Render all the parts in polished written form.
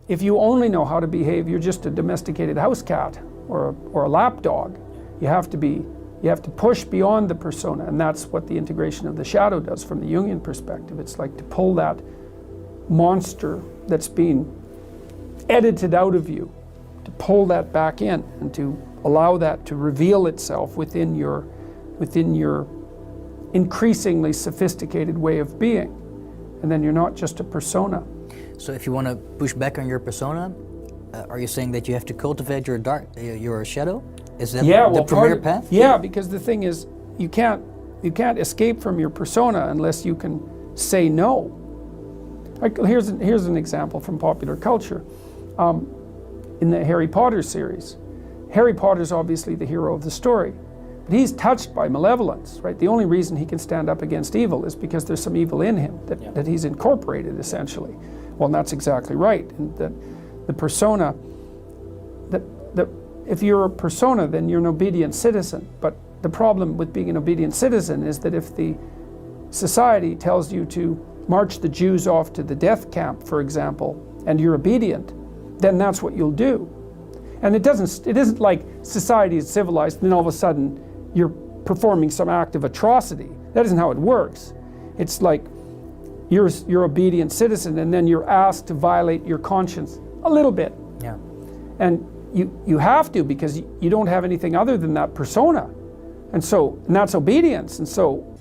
if you only know how to behave, you're just a domesticated house cat or a lap dog. You have to push beyond the persona, and that's what the integration of the shadow does from the Jungian perspective. It's like to pull that monster that's being edited out of you, to pull that back in and to allow that to reveal itself within your increasingly sophisticated way of being. And then you're not just a persona. So if you want to push back on your persona, are you saying that you have to cultivate your shadow? Is that the premier path? Yeah, because the thing is, you can't escape from your persona unless you can say no. Here's an example from popular culture. In the Harry Potter series, Harry Potter's obviously the hero of the story, but he's touched by malevolence, right? The only reason he can stand up against evil is because there's some evil in him that he's incorporated, essentially. Well, and that's exactly right. And that the persona, that if you're a persona, then you're an obedient citizen. But the problem with being an obedient citizen is that if the society tells you to march the Jews off to the death camp, for example, and you're obedient, then that's what you'll do. And it isn't like society is civilized and then all of a sudden you're performing some act of atrocity. That isn't how it works. It's like you're obedient citizen and then you're asked to violate your conscience a little bit. Yeah. And you have to, because you don't have anything other than that persona. And that's obedience. And so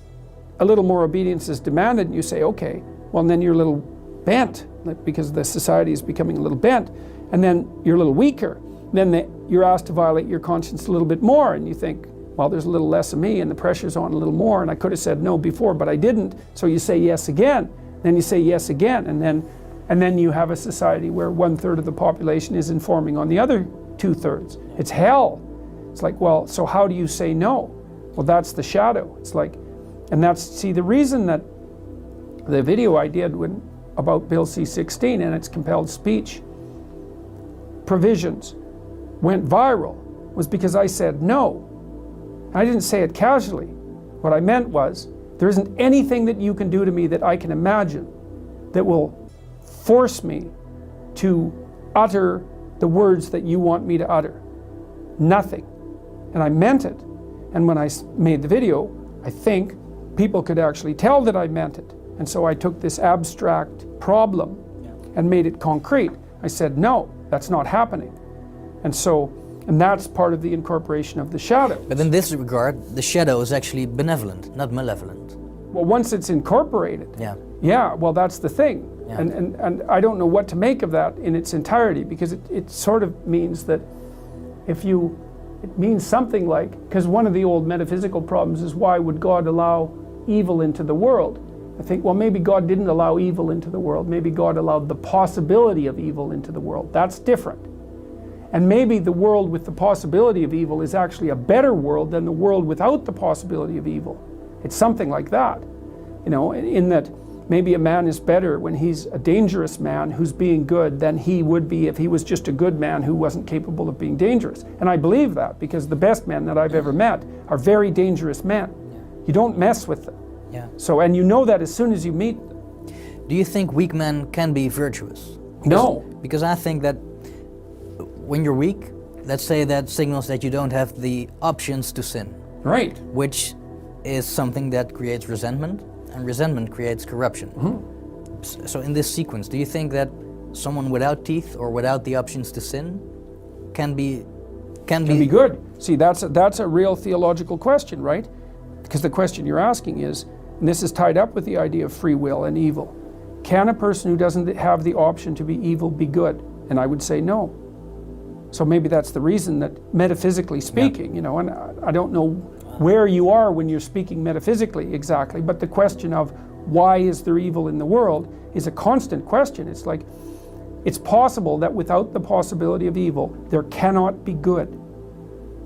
a little more obedience is demanded and you say, okay, well, and then you're a little bent, because the society is becoming a little bent, and then you're a little weaker. Then you're asked to violate your conscience a little bit more, and you think, well, there's a little less of me, and the pressure's on a little more, and I could have said no before, but I didn't. So you say yes again, then you say yes again, and then you have a society where 1/3 of the population is informing on the other 2/3. It's hell. It's like, well, so how do you say no? Well, that's the shadow. It's like, and the reason that the video I did about Bill C-16 and its compelled speech provisions went viral was because I said no. I didn't say it casually. What I meant was, there isn't anything that you can do to me that I can imagine that will force me to utter the words that you want me to utter. Nothing. And I meant it. And when I made the video, I think people could actually tell that I meant it. And so I took this abstract problem and made it concrete. I said, no, that's not happening. And that's part of the incorporation of the shadow. But in this regard, the shadow is actually benevolent, not malevolent. Well, once it's incorporated, well, that's the thing. Yeah. And I don't know what to make of that in its entirety, because it sort of means that it means something like, because one of the old metaphysical problems is, why would God allow evil into the world? I think, well, maybe God didn't allow evil into the world. Maybe God allowed the possibility of evil into the world. That's different. And maybe the world with the possibility of evil is actually a better world than the world without the possibility of evil. It's something like that, in that maybe a man is better when he's a dangerous man who's being good than he would be if he was just a good man who wasn't capable of being dangerous. And I believe that, because the best men that I've ever met are very dangerous men. You don't mess with them. Yeah. So, and you know that as soon as you meet them. Do you think weak men can be virtuous? No. Because I think that when you're weak, let's say that signals that you don't have the options to sin. Right. Which is something that creates resentment, and resentment creates corruption. Mm-hmm. So in this sequence, do you think that someone without teeth or without the options to sin can be good? See, that's a real theological question, right? Because the question you're asking is, and this is tied up with the idea of free will and evil. Can a person who doesn't have the option to be evil be good? And I would say no. So maybe that's the reason that, metaphysically speaking, and I don't know where you are when you're speaking metaphysically exactly, but the question of why is there evil in the world is a constant question. It's like, it's possible that without the possibility of evil, there cannot be good.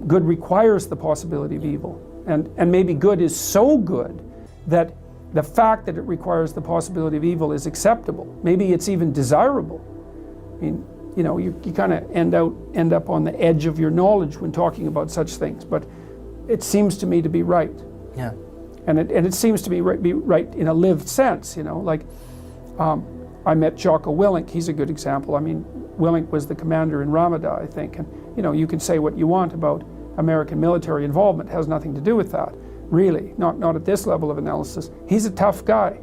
Good requires the possibility of evil. And maybe good is so good that the fact that it requires the possibility of evil is acceptable. Maybe it's even desirable. I mean, you kind of end up on the edge of your knowledge when talking about such things, but it seems to me to be right. Yeah. And it seems to be right in a lived sense, like I met Jocko Willink. He's a good example. I mean, Willink was the commander in Ramada, I think. And you can say what you want about American military involvement. It has nothing to do with that, really. Not at this level of analysis. He's a tough guy.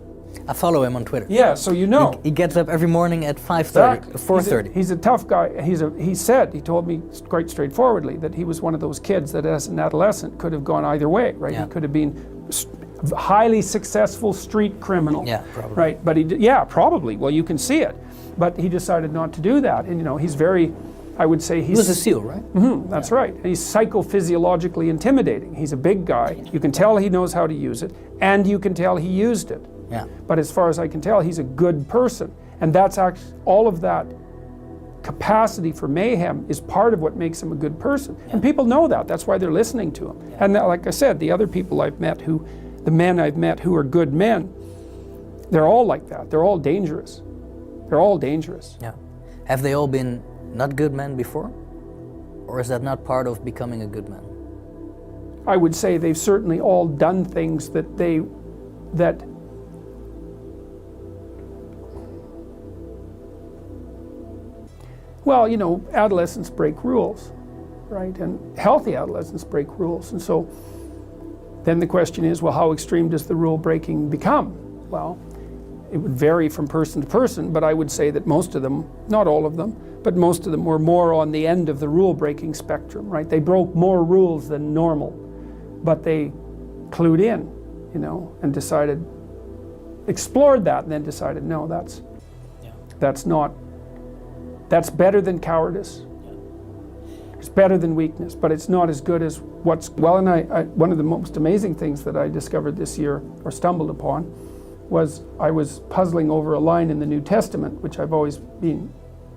I follow him on Twitter. Yeah, so you know. He gets up every morning at 5:30, 4:30. He's a tough guy. He told me quite straightforwardly that he was one of those kids that as an adolescent could have gone either way, right? Yeah. He could have been a highly successful street criminal. Yeah, probably. Right, but probably. Well, you can see it. But he decided not to do that. And he's very, I would say he was a SEAL, right? Mm-hmm, that's right. He's psychophysiologically intimidating. He's a big guy. You can tell he knows how to use it, and you can tell he used it. Yeah. But as far as I can tell, he's a good person. And that's actually, all of that capacity for mayhem is part of what makes him a good person. Yeah. And people know that. That's why they're listening to him. Yeah. And like I said, the other people I've met the men I've met who are good men, they're all like that. They're all dangerous. They're all dangerous. Yeah. Have they all been not good men before? Or is that not part of becoming a good man? I would say they've certainly all done things that well, adolescents break rules, right? And healthy adolescents break rules. And so then the question is, well, how extreme does the rule breaking become? Well, it would vary from person to person, but I would say that most of them, not all of them, but most of them were more on the end of the rule breaking spectrum, right? They broke more rules than normal, but they clued in, and decided, explored that, and then decided, no, that's better than cowardice. It's better than weakness, but it's not as good as one of the most amazing things that I discovered this year, or stumbled upon, was I was puzzling over a line in the New Testament, which I've always been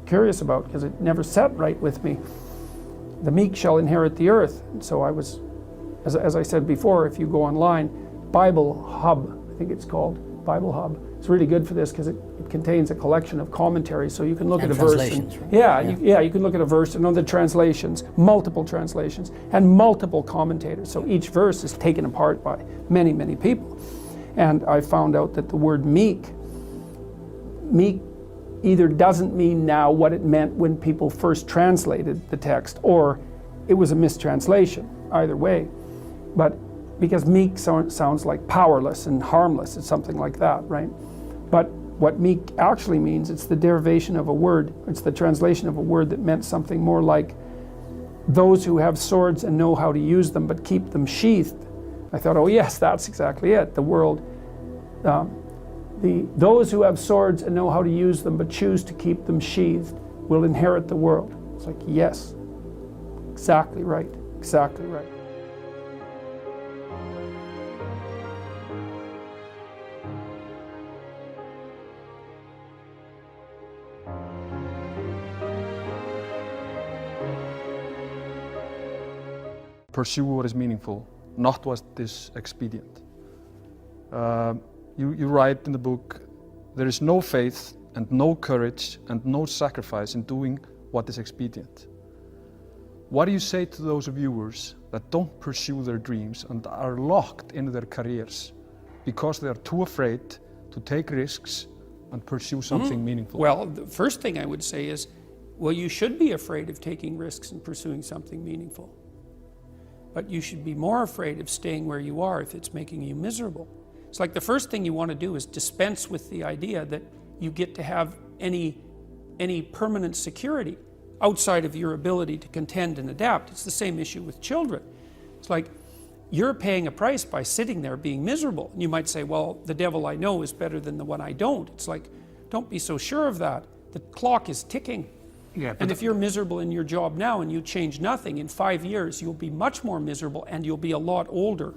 curious about because it never sat right with me. The meek shall inherit the earth. And so I was, as I said before, if you go online, Bible Hub, I think it's called, Bible Hub. It's really good for this because it contains a collection of commentaries, so you can look at a verse. And, right? You can look at a verse and other translations, multiple translations, and multiple commentators. So each verse is taken apart by many, many people. And I found out that the word meek either doesn't mean now what it meant when people first translated the text, or it was a mistranslation, either way. But because meek sounds like powerless and harmless, it's something like that, right? But what meek actually means, it's the derivation of a word, it's the translation of a word that meant something more like those who have swords and know how to use them but keep them sheathed. I thought, oh yes, that's exactly it. The world, those who have swords and know how to use them but choose to keep them sheathed will inherit the world. It's like, yes, exactly right, exactly right. Pursue what is meaningful, not what is expedient. You write in the book, there is no faith and no courage and no sacrifice in doing what is expedient. What do you say to those viewers that don't pursue their dreams and are locked in their careers because they are too afraid to take risks and pursue something meaningful? Well, the first thing I would say is, well, you should be afraid of taking risks and pursuing something meaningful. But you should be more afraid of staying where you are if it's making you miserable. It's like the first thing you want to do is dispense with the idea that you get to have any permanent security outside of your ability to contend and adapt. It's the same issue with children. It's like you're paying a price by sitting there being miserable. And you might say, well, the devil I know is better than the one I don't. It's like, don't be so sure of that. The clock is ticking. Yeah, and if you're miserable in your job now and you change nothing, in 5 years you'll be much more miserable and you'll be a lot older.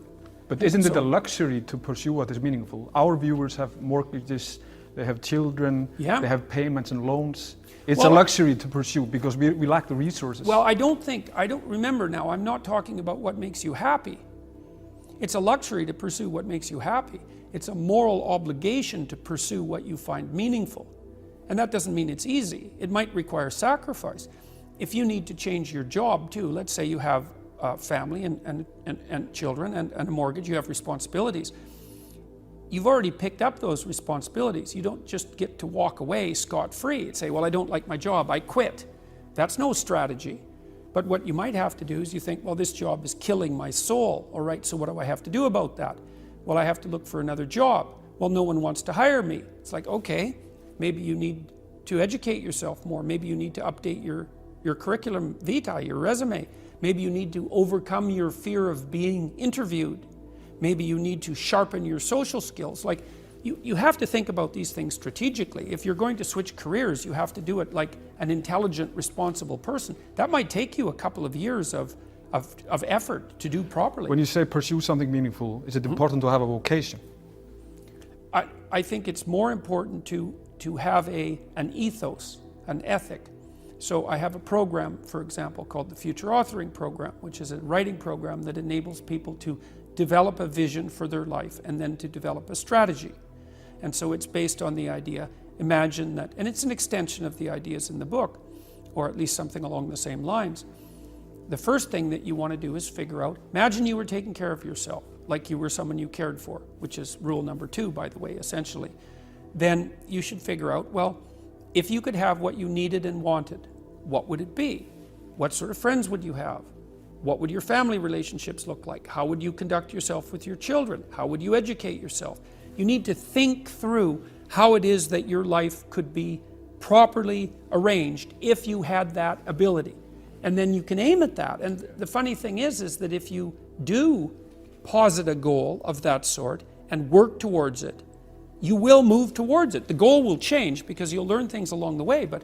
But isn't it a luxury to pursue what is meaningful? Our viewers have mortgages, they have children, they have payments and loans. It's a luxury to pursue because we lack the resources. Well, I don't remember now, I'm not talking about what makes you happy. It's a luxury to pursue what makes you happy. It's a moral obligation to pursue what you find meaningful. And that doesn't mean it's easy. It might require sacrifice. If you need to change your job too, let's say you have a family and children and a mortgage, you have responsibilities. you've already picked up those responsibilities. You don't just get to walk away scot-free and say, well, I don't like my job, I quit. That's no strategy. But what you might have to do is you think, well, this job is killing my soul. All right, so what do I have to do about that? Well, I have to look for another job. Well, no one wants to hire me. It's like, okay, maybe you need to educate yourself more. Maybe you need to update your curriculum vitae, your resume. Maybe you need to overcome your fear of being interviewed. Maybe you need to sharpen your social skills. Like, you have to think about these things strategically. If you're going to switch careers, you have to do it like an intelligent, responsible person. That might take you a couple of years of effort to do properly. When you say pursue something meaningful, is it important to have a vocation? I think it's more important to have an ethos, an ethic. So I have a program, for example, called the Future Authoring Program, which is a writing program that enables people to develop a vision for their life and then to develop a strategy. And so it's based on the idea, imagine that, and it's an extension of the ideas in the book, or at least something along the same lines. The first thing that you want to do is figure out, imagine you were taking care of yourself, like you were someone you cared for, which is rule number 2, by the way, essentially. Then you should figure out, well, if you could have what you needed and wanted, what would it be? What sort of friends would you have? What would your family relationships look like? How would you conduct yourself with your children? How would you educate yourself? You need to think through how it is that your life could be properly arranged if you had that ability. And then you can aim at that. And the funny thing is that if you do posit a goal of that sort and work towards it, you will move towards it. The goal will change because you'll learn things along the way. But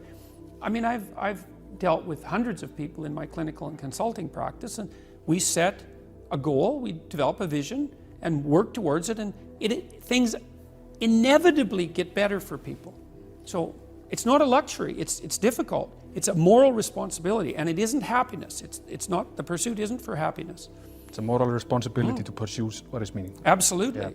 I mean, I've dealt with hundreds of people in my clinical and consulting practice, and we set a goal, we develop a vision and work towards it, and things inevitably get better for people. So it's not a luxury, it's difficult. It's a moral responsibility, and it isn't happiness. It's not, the pursuit isn't for happiness. It's a moral responsibility to pursue what is meaningful. Absolutely. Yeah.